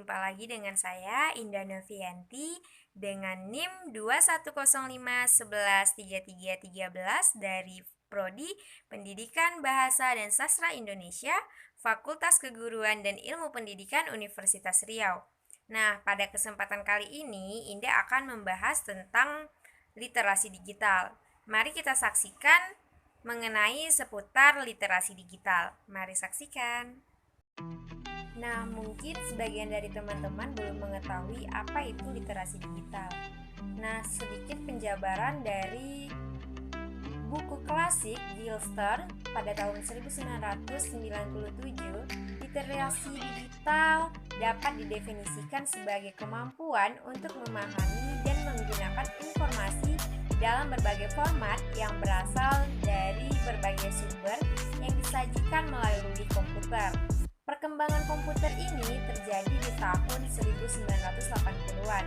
Jumpa lagi dengan saya Indah Novianti dengan NIM 2105113313 dari Prodi Pendidikan Bahasa dan Sastra Indonesia, Fakultas Keguruan dan Ilmu Pendidikan Universitas Riau. Nah, pada kesempatan kali ini Indah akan membahas tentang literasi digital. Mari kita saksikan mengenai seputar literasi digital. Mari saksikan. Nah, mungkin sebagian dari teman-teman belum mengetahui apa itu literasi digital. Nah, sedikit penjabaran dari buku klasik Gilster pada tahun 1997, literasi digital dapat didefinisikan sebagai kemampuan untuk memahami dan menggunakan informasi dalam berbagai format yang berasal dari berbagai sumber yang disajikan melalui komputer. Perkembangan komputer ini terjadi di tahun 1980-an.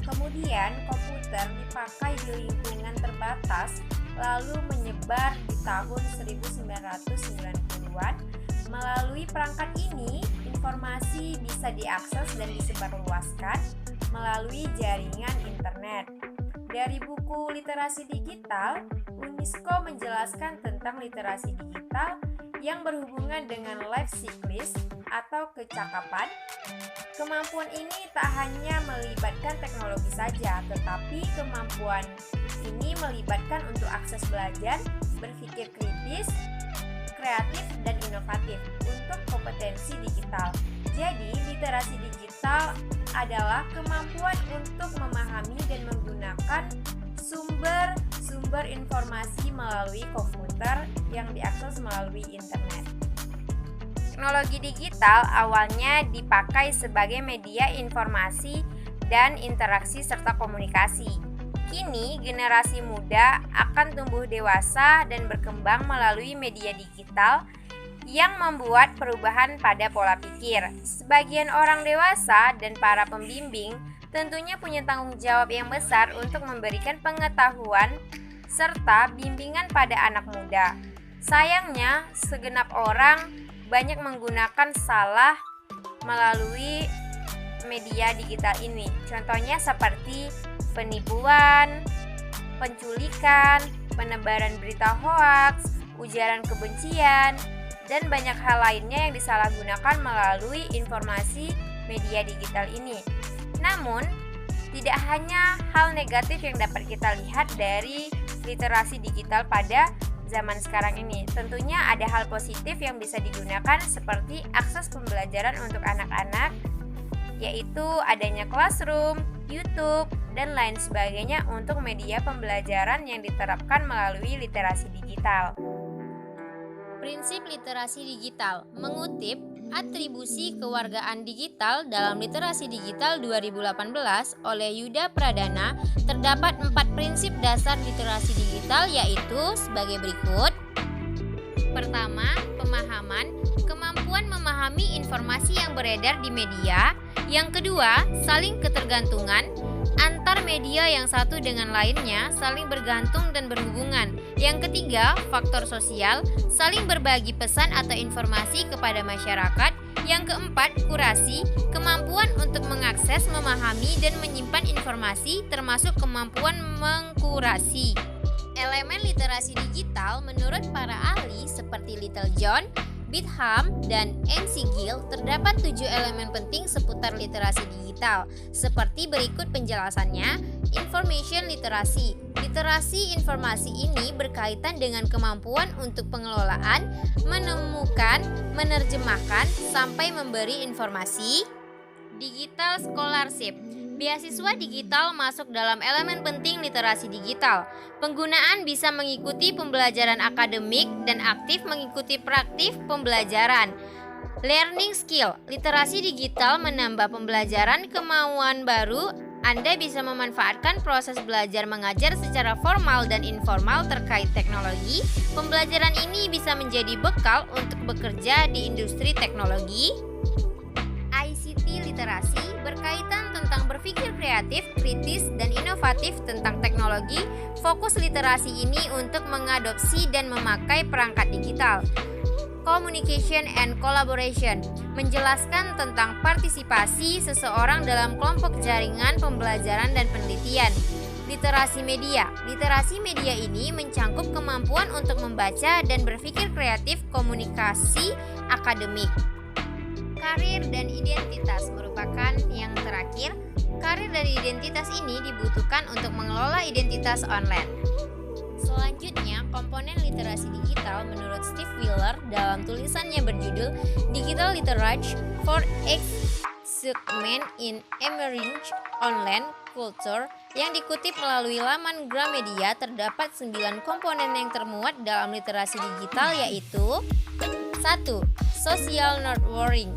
Kemudian komputer dipakai di lingkungan terbatas, lalu menyebar di tahun 1990-an. Melalui perangkat ini, informasi bisa diakses dan disebarluaskan melalui jaringan internet. Dari buku Literasi Digital, UNESCO menjelaskan tentang literasi digital yang berhubungan dengan life cyclist atau kecakapan. Kemampuan ini tak hanya melibatkan teknologi saja, tetapi kemampuan ini melibatkan untuk akses belajar, berpikir kritis, kreatif, dan inovatif untuk kompetensi digital. Jadi, literasi digital adalah kemampuan untuk memahami dan menggunakan sumber informasi melalui komputer yang diakses melalui internet. Teknologi digital awalnya dipakai sebagai media informasi dan interaksi serta komunikasi. Kini, generasi muda akan tumbuh dewasa dan berkembang melalui media digital yang membuat perubahan pada pola pikir. Sebagian orang dewasa dan para pembimbing tentunya punya tanggung jawab yang besar untuk memberikan pengetahuan serta bimbingan pada anak muda. Sayangnya, segenap orang banyak menggunakan salah melalui media digital ini. Contohnya seperti penipuan, penculikan, penebaran berita hoaks, ujaran kebencian, dan banyak hal lainnya yang disalahgunakan melalui informasi media digital ini. Namun, tidak hanya hal negatif yang dapat kita lihat dari literasi digital pada zaman sekarang ini. Tentunya ada hal positif yang bisa digunakan seperti akses pembelajaran untuk anak-anak, yaitu adanya classroom, YouTube, dan lain sebagainya untuk media pembelajaran yang diterapkan melalui literasi digital. Prinsip literasi digital mengutip Atribusi Kewargaan Digital dalam Literasi Digital 2018 oleh Yuda Pradana, terdapat 4 prinsip dasar literasi digital, yaitu sebagai berikut. Pertama, pemahaman, kemampuan memahami informasi yang beredar di media. Yang kedua, saling ketergantungan, antar media yang satu dengan lainnya saling bergantung dan berhubungan. Yang ketiga, faktor sosial, saling berbagi pesan atau informasi kepada masyarakat. Yang keempat, kurasi, kemampuan untuk mengakses, memahami, dan menyimpan informasi, termasuk kemampuan mengkurasi. Elemen literasi digital menurut para ahli seperti Littlejohn, Bitham, dan MC Gill, terdapat 7 elemen penting seputar literasi digital. Seperti berikut penjelasannya. Information literacy. Literasi informasi ini berkaitan dengan kemampuan untuk pengelolaan, menemukan, menerjemahkan, sampai memberi informasi. Digital scholarship. Beasiswa digital masuk dalam elemen penting literasi digital. Penggunaan bisa mengikuti pembelajaran akademik dan aktif mengikuti praktik pembelajaran. Learning skill. Literasi digital menambah pembelajaran kemauan baru. Anda bisa memanfaatkan proses belajar mengajar secara formal dan informal terkait teknologi. Pembelajaran ini bisa menjadi bekal untuk bekerja di industri teknologi. ICT literasi berkaitan tentang berpikir kreatif, kritis, dan inovatif tentang teknologi. Fokus literasi ini untuk mengadopsi dan memakai perangkat digital. communication and collaboration, menjelaskan tentang partisipasi seseorang dalam kelompok jaringan pembelajaran dan penelitian. Literasi media. Literasi media ini mencangkup kemampuan untuk membaca dan berpikir kreatif, komunikasi akademik. Karir dan identitas merupakan yang terakhir. Karir dan identitas ini dibutuhkan untuk mengelola identitas online. Selanjutnya, komponen literasi digital menurut Steve Wheeler dalam tulisannya berjudul Digital Literature for Excitement in Emerging Online Culture yang dikutip melalui laman Gramedia, terdapat 9 komponen yang termuat dalam literasi digital, yaitu 1. Social networking.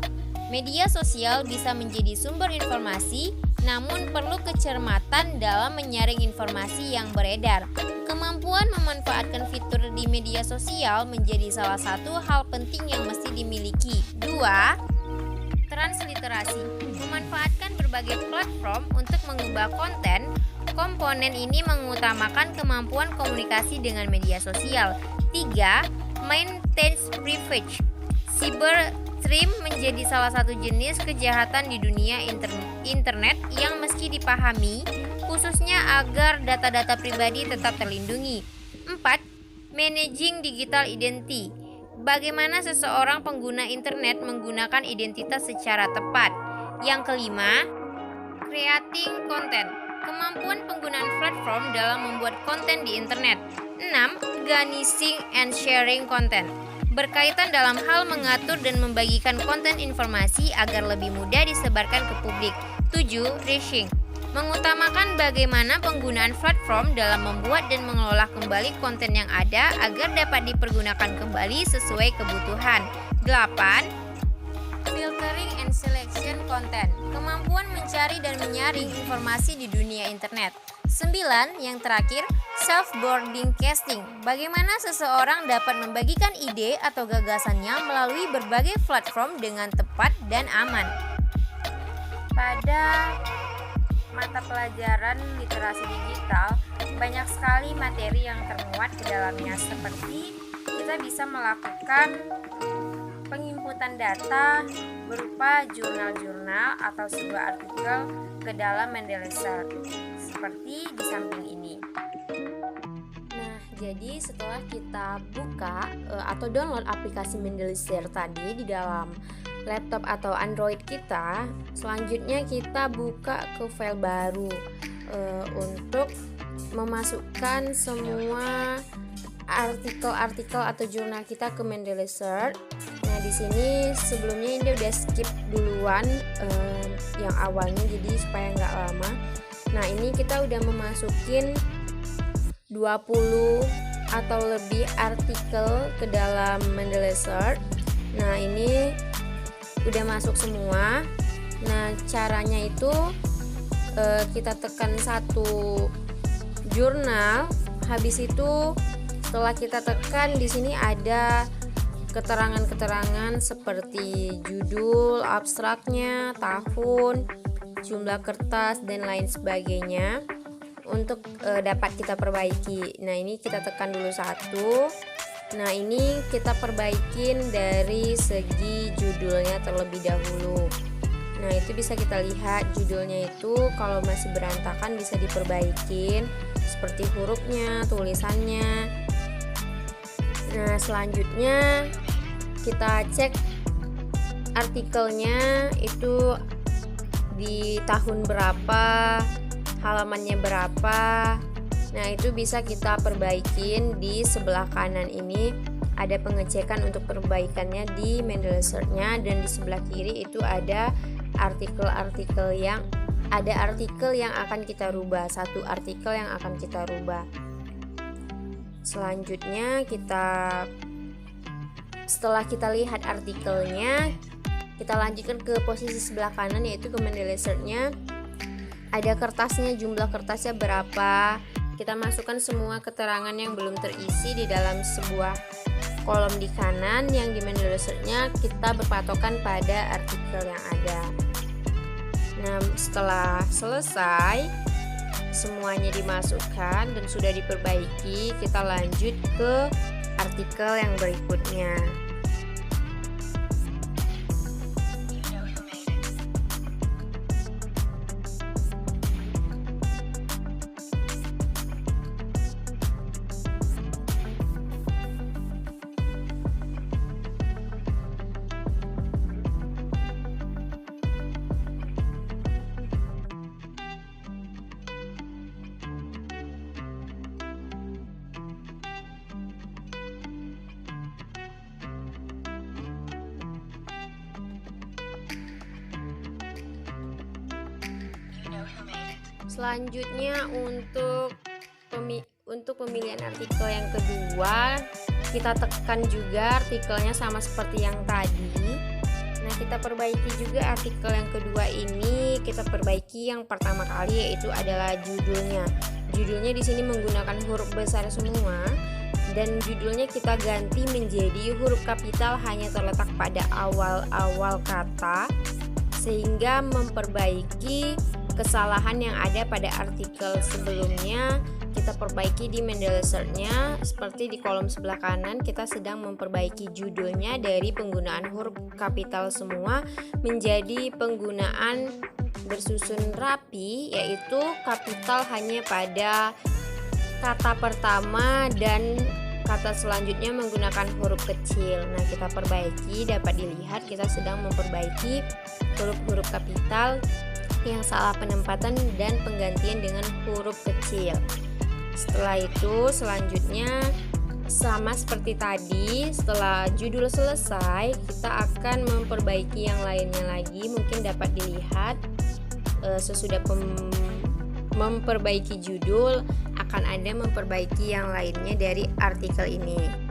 Media sosial bisa menjadi sumber informasi, namun perlu kecermatan dalam menyaring informasi yang beredar. Kemampuan memanfaatkan fitur di media sosial menjadi salah satu hal penting yang mesti dimiliki. 2. Transliterasi. Memanfaatkan berbagai platform untuk mengubah konten. Komponen ini mengutamakan kemampuan komunikasi dengan media sosial. 3. Maintain privilege. Cybercrime menjadi salah satu jenis kejahatan di dunia internet yang meski dipahami, khususnya agar data-data pribadi tetap terlindungi. 4. Managing digital identity. Bagaimana seseorang pengguna internet menggunakan identitas secara tepat. Yang kelima, creating content. Kemampuan penggunaan platform dalam membuat konten di internet. 6. Organizing and sharing content. Berkaitan dalam hal mengatur dan membagikan konten informasi agar lebih mudah disebarkan ke publik. 7. Reaching. Mengutamakan bagaimana penggunaan platform dalam membuat dan mengelola kembali konten yang ada agar dapat dipergunakan kembali sesuai kebutuhan. 8. Filtering and selection content. Kemampuan mencari dan menyaring informasi di dunia internet. 9. Yang terakhir, self-boarding casting. Bagaimana seseorang dapat membagikan ide atau gagasannya melalui berbagai platform dengan tepat dan aman. Pada mata pelajaran literasi digital, banyak sekali materi yang termuat di dalamnya, seperti kita bisa melakukan penginputan data berupa jurnal-jurnal atau sebuah artikel ke dalam Mendeley-Search, seperti di samping ini. Nah, jadi setelah kita buka atau download aplikasi Mendeley-Search tadi di dalam laptop atau Android kita, selanjutnya kita buka ke file baru untuk memasukkan semua artikel-artikel atau jurnal kita ke Mendeley-Search. Nah, di sini sebelumnya ini udah skip duluan yang awalnya, jadi supaya nggak lama. Nah, ini kita udah memasukin 20 atau lebih artikel ke dalam Mendeley-Search. Nah, ini udah masuk semua. Nah, caranya itu kita tekan satu jurnal. Habis itu setelah kita tekan, di sini ada keterangan-keterangan seperti judul, abstraknya, tahun, jumlah kertas, dan lain sebagainya untuk dapat kita perbaiki. Nah, ini kita tekan dulu satu. Nah, ini kita perbaikin dari segi judulnya terlebih dahulu. Nah, itu bisa kita lihat judulnya itu kalau masih berantakan bisa diperbaikin, seperti hurufnya, tulisannya. Nah, selanjutnya kita cek artikelnya itu di tahun berapa, halamannya berapa. Nah, itu bisa kita perbaikin. Di sebelah kanan ini ada pengecekan untuk perbaikannya di Mendeley-Search-nya, dan di sebelah kiri itu ada artikel yang akan kita rubah, satu artikel yang akan kita rubah. Selanjutnya setelah kita lihat artikelnya, kita lanjutkan ke posisi sebelah kanan, yaitu ke Mendeley-Search-nya. Ada kertasnya, jumlah kertasnya berapa. Kita masukkan semua keterangan yang belum terisi di dalam sebuah kolom di kanan. Yang di Mendeley-Search-nya kita berpatokan pada artikel yang ada. Nah, setelah selesai semuanya dimasukkan dan sudah diperbaiki, kita lanjut ke artikel yang berikutnya. Selanjutnya untuk pemilihan artikel yang kedua, kita tekan juga artikelnya sama seperti yang tadi. Nah, kita perbaiki juga artikel yang kedua ini. Kita perbaiki yang pertama kali, yaitu adalah judulnya. Judulnya di sini menggunakan huruf besar semua, dan judulnya kita ganti menjadi huruf kapital hanya terletak pada awal-awal kata, sehingga memperbaiki kesalahan yang ada pada artikel sebelumnya. Kita perbaiki di Mendeley-nya, seperti di kolom sebelah kanan kita sedang memperbaiki judulnya dari penggunaan huruf kapital semua menjadi penggunaan bersusun rapi, yaitu kapital hanya pada kata pertama dan kata selanjutnya menggunakan huruf kecil. Nah, kita perbaiki, dapat dilihat kita sedang memperbaiki huruf-huruf kapital yang salah penempatan dan penggantian dengan huruf kecil. Setelah itu, selanjutnya sama seperti tadi, setelah judul selesai, kita akan memperbaiki yang lainnya lagi. Mungkin dapat dilihat sesudah memperbaiki judul, akan ada memperbaiki yang lainnya dari artikel ini.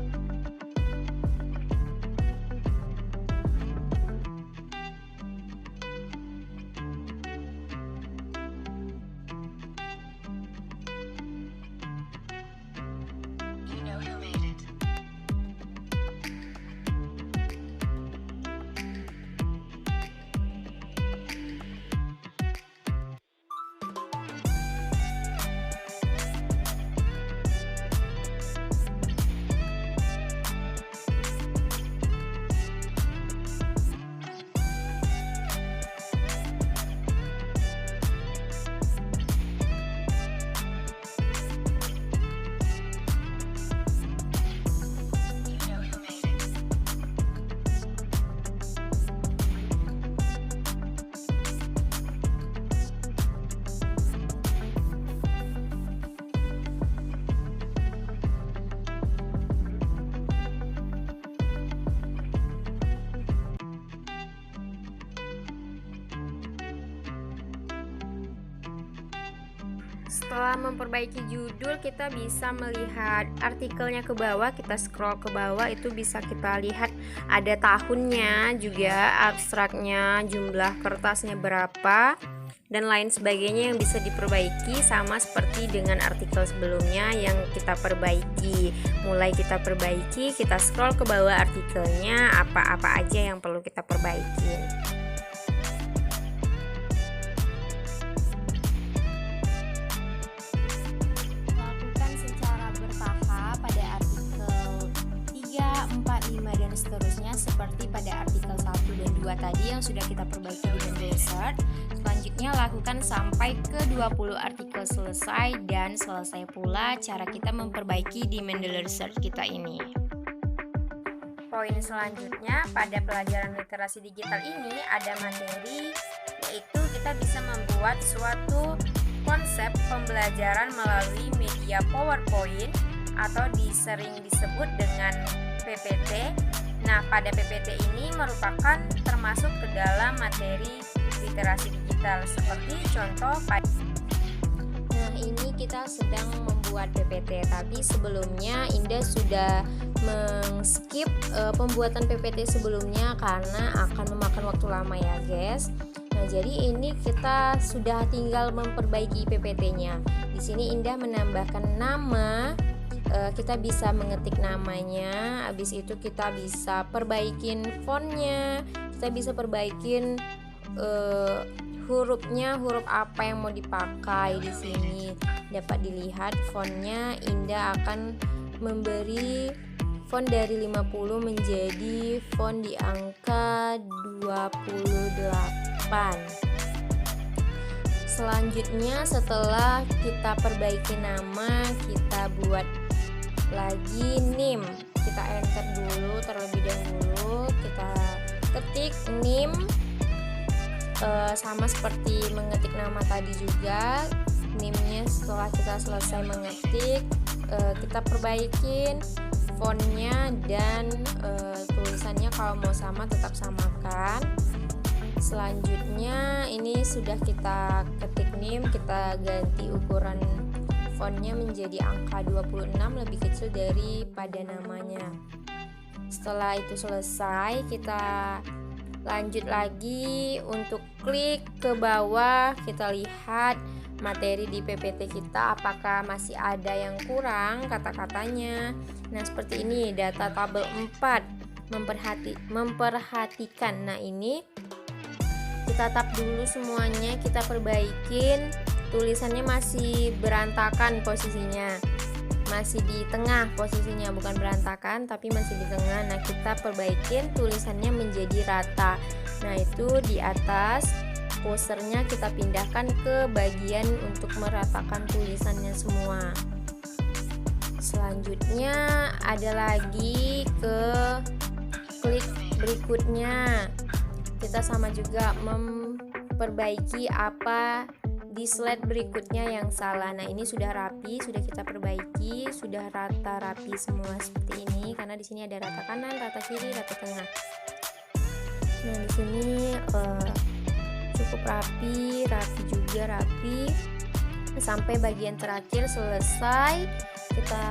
Setelah memperbaiki judul, kita bisa melihat artikelnya ke bawah. Kita scroll ke bawah, itu bisa kita lihat ada tahunnya, juga abstraknya, jumlah kertasnya berapa, dan lain sebagainya yang bisa diperbaiki, sama seperti dengan artikel sebelumnya yang kita perbaiki. Mulai kita perbaiki, kita scroll ke bawah artikelnya, apa-apa aja yang perlu kita perbaiki. Seterusnya seperti pada artikel 1 dan 2 tadi yang sudah kita perbaiki di Mendeley. Selanjutnya lakukan sampai ke 20 artikel selesai, dan selesai pula cara kita memperbaiki di Mendeley kita ini. Poin selanjutnya pada pelajaran literasi digital ini ada materi, yaitu kita bisa membuat suatu konsep pembelajaran melalui media PowerPoint atau sering disebut dengan PPT. Nah, pada PPT ini merupakan termasuk ke dalam materi literasi digital, seperti contoh Nah, ini kita sedang membuat PPT, tapi sebelumnya Indah sudah meng-skip pembuatan PPT sebelumnya karena akan memakan waktu lama ya, guys. Nah, jadi ini kita sudah tinggal memperbaiki PPT-nya. Di sini Indah menambahkan nama. Kita bisa mengetik namanya, habis itu kita bisa perbaikin fontnya, kita bisa perbaikin hurufnya, huruf apa yang mau dipakai. Di sini dapat dilihat fontnya. Indah akan memberi font dari 50 menjadi font di angka 28. Selanjutnya, setelah kita perbaiki nama, kita buat lagi NIM. Kita enter dulu terlebih dahulu, kita ketik NIM, sama seperti mengetik nama tadi juga. NIM-nya setelah kita selesai mengetik, kita perbaikin fontnya dan tulisannya, kalau mau sama tetap samakan. Selanjutnya ini sudah kita ketik NIM, kita ganti ukuran fontnya menjadi angka 26, lebih kecil daripada namanya. Setelah itu selesai, kita lanjut lagi untuk klik ke bawah. Kita lihat materi di PPT kita apakah masih ada yang kurang kata-katanya. Nah, seperti ini data tabel 4, memperhatikan. Nah, ini kita tap dulu semuanya, kita perbaikin. Tulisannya masih berantakan posisinya, masih di tengah posisinya, bukan berantakan tapi masih di tengah. Nah, kita perbaikin tulisannya menjadi rata. Nah, itu di atas posternya kita pindahkan ke bagian untuk meratakan tulisannya semua. Selanjutnya ada lagi ke klik berikutnya. Kita sama juga memperbaiki apa di slide berikutnya yang salah. Nah, ini sudah rapi, sudah kita perbaiki, sudah rata rapi semua seperti ini karena di sini ada rata kanan, rata kiri, rata tengah. Nah, di sini cukup rapi juga rapi. Sampai bagian terakhir selesai, kita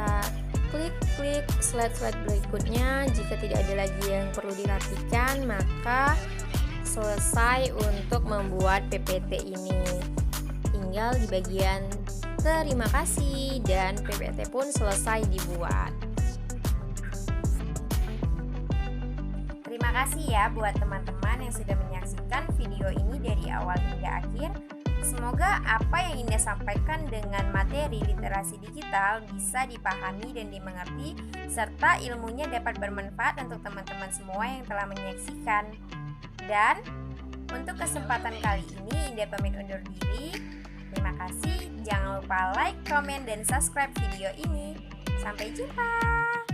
klik slide berikutnya. Jika tidak ada lagi yang perlu dirapikan, maka selesai untuk membuat PPT ini. Tinggal di bagian terima kasih dan PPT pun selesai dibuat. Terima kasih ya buat teman-teman yang sudah menyaksikan video ini dari awal hingga akhir. Semoga apa yang Indah sampaikan dengan materi literasi digital bisa dipahami dan dimengerti, serta ilmunya dapat bermanfaat untuk teman-teman semua yang telah menyaksikan. Dan untuk kesempatan kali ini Indah pamit undur diri. Terima kasih. Jangan lupa like, komen, dan subscribe video ini. Sampai jumpa.